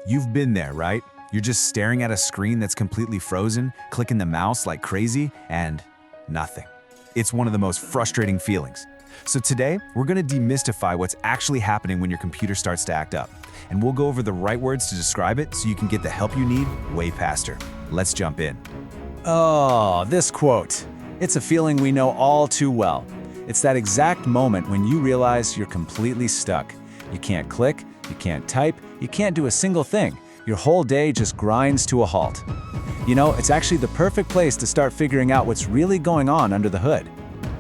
You've been there, right? You're just staring at a screen that's completely frozen, clicking the mouse like crazy, and nothing. It's one of the most frustrating feelings. So today, we're gonna demystify what's actually happening when your computer starts to act up. And we'll go over the right words to describe it so you can get the help you need way faster. Let's jump in. Oh, this quote. It's a feeling we know all too well. It's that exact moment when you realize you're completely stuck. You can't click, you can't type, you can't do a single thing. Your whole day just grinds to a halt. You know, it's actually the perfect place to start figuring out what's really going on under the hood.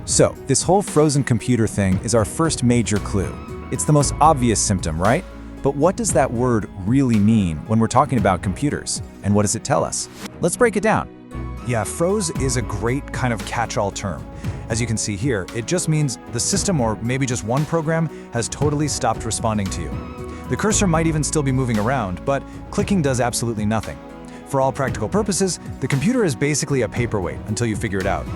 So, this whole frozen computer thing is our first major clue. It's the most obvious symptom, right? But what does that word really mean when we're talking about computers? And what does it tell us? Let's break it down. Yeah, froze is a great kind of catch-all term. As you can see here, it just means the system, or maybe just one program, has totally stopped responding to you. The cursor might even still be moving around, but clicking does absolutely nothing. For all practical purposes, the computer is basically a paperweight until you figure it out.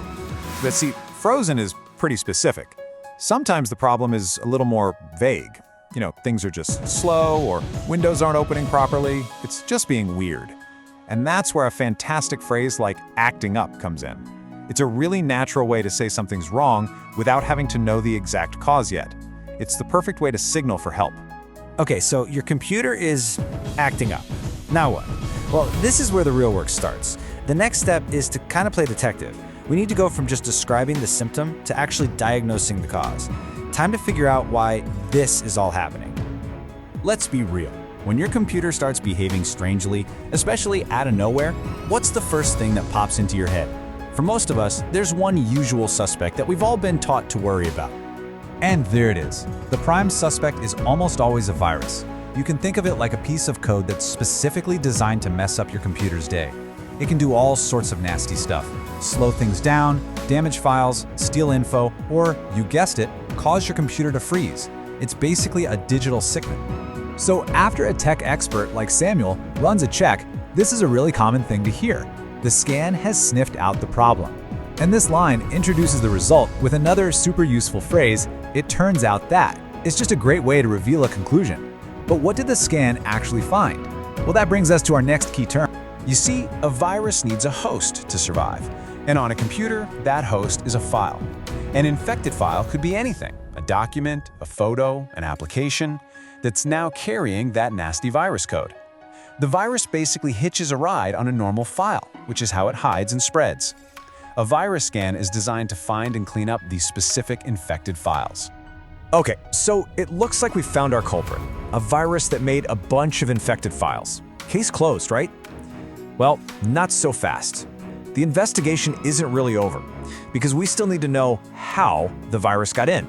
But see, frozen is pretty specific. Sometimes the problem is a little more vague. You know, things are just slow, or windows aren't opening properly. It's just being weird. And that's where a fantastic phrase like acting up comes in. It's a really natural way to say something's wrong without having to know the exact cause yet. It's the perfect way to signal for help. Okay, so your computer is acting up. Now what? Well, this is where the real work starts. The next step is to kind of play detective. We need to go from just describing the symptom to actually diagnosing the cause. Time to figure out why this is all happening. Let's be real. When your computer starts behaving strangely, especially out of nowhere, what's the first thing that pops into your head? For most of us, there's one usual suspect that we've all been taught to worry about. And there it is. The prime suspect is almost always a virus. You can think of it like a piece of code that's specifically designed to mess up your computer's day. It can do all sorts of nasty stuff. Slow things down, damage files, steal info, or, you guessed it, cause your computer to freeze. It's basically a digital sickness. So after a tech expert like Samuel runs a check, this is a really common thing to hear. The scan has sniffed out the problem. And this line introduces the result with another super useful phrase, "It turns out that." It's just a great way to reveal a conclusion. But what did the scan actually find? Well, that brings us to our next key term. You see, a virus needs a host to survive. And on a computer, that host is a file. An infected file could be anything, a document, a photo, an application, that's now carrying that nasty virus code. The virus basically hitches a ride on a normal file, which is how it hides and spreads. A virus scan is designed to find and clean up these specific infected files. Okay, so it looks like we found our culprit, a virus that made a bunch of infected files. Case closed, right? Well, not so fast. The investigation isn't really over, because we still need to know how the virus got in.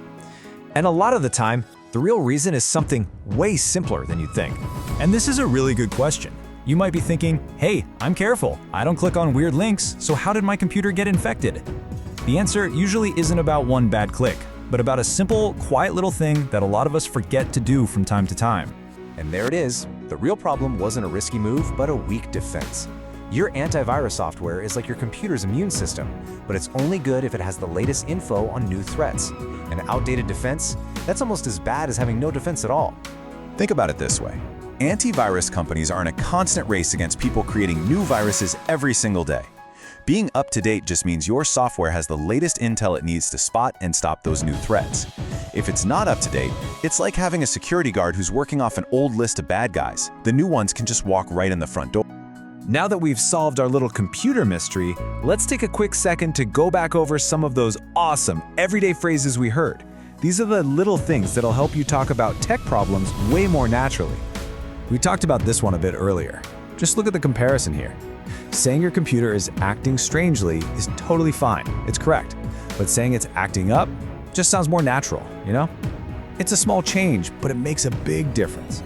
And a lot of the time, the real reason is something way simpler than you'd think. And this is a really good question. You might be thinking, hey, I'm careful. I don't click on weird links, so how did my computer get infected? The answer usually isn't about one bad click, but about a simple, quiet little thing that a lot of us forget to do from time to time. And there it is. The real problem wasn't a risky move, but a weak defense. Your antivirus software is like your computer's immune system, but it's only good if it has the latest info on new threats. An outdated defense? That's almost as bad as having no defense at all. Think about it this way. Antivirus companies are in a constant race against people creating new viruses every single day. Being up to date just means your software has the latest intel it needs to spot and stop those new threats. If it's not up to date, it's like having a security guard who's working off an old list of bad guys. The new ones can just walk right in the front door. Now that we've solved our little computer mystery, let's take a quick second to go back over some of those awesome everyday phrases we heard. These are the little things that'll help you talk about tech problems way more naturally. We talked about this one a bit earlier. Just look at the comparison here. Saying your computer is acting strangely is totally fine. It's correct. But saying it's acting up just sounds more natural, you know? It's a small change, but it makes a big difference.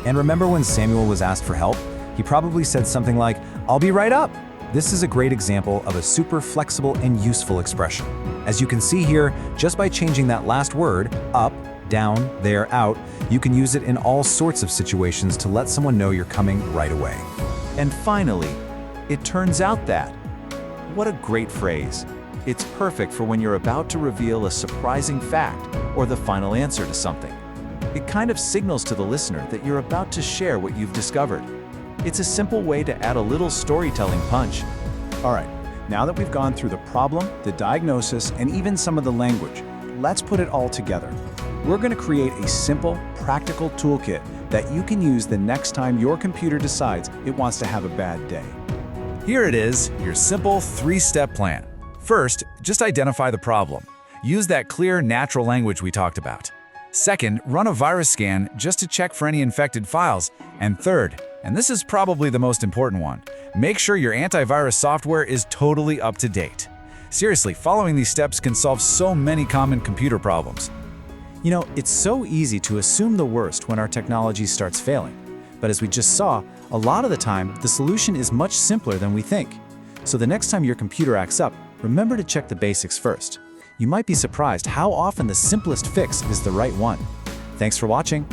And remember when Samuel was asked for help? He probably said something like, "I'll be right up." This is a great example of a super flexible and useful expression. As you can see here, just by changing that last word, up, down, there, out, you can use it in all sorts of situations to let someone know you're coming right away. And finally, it turns out that. What a great phrase. It's perfect for when you're about to reveal a surprising fact or the final answer to something. It kind of signals to the listener that you're about to share what you've discovered. It's a simple way to add a little storytelling punch. All right, now that we've gone through the problem, the diagnosis, and even some of the language, let's put it all together. We're going to create a simple, practical toolkit that you can use the next time your computer decides it wants to have a bad day. Here it is, your simple 3-step plan. First, just identify the problem. Use that clear, natural language we talked about. Second, run a virus scan just to check for any infected files. And third, and this is probably the most important one, make sure your antivirus software is totally up to date. Seriously, following these steps can solve so many common computer problems. You know, it's so easy to assume the worst when our technology starts failing. But as we just saw, a lot of the time, the solution is much simpler than we think. So the next time your computer acts up, remember to check the basics first. You might be surprised how often the simplest fix is the right one. Thanks for watching.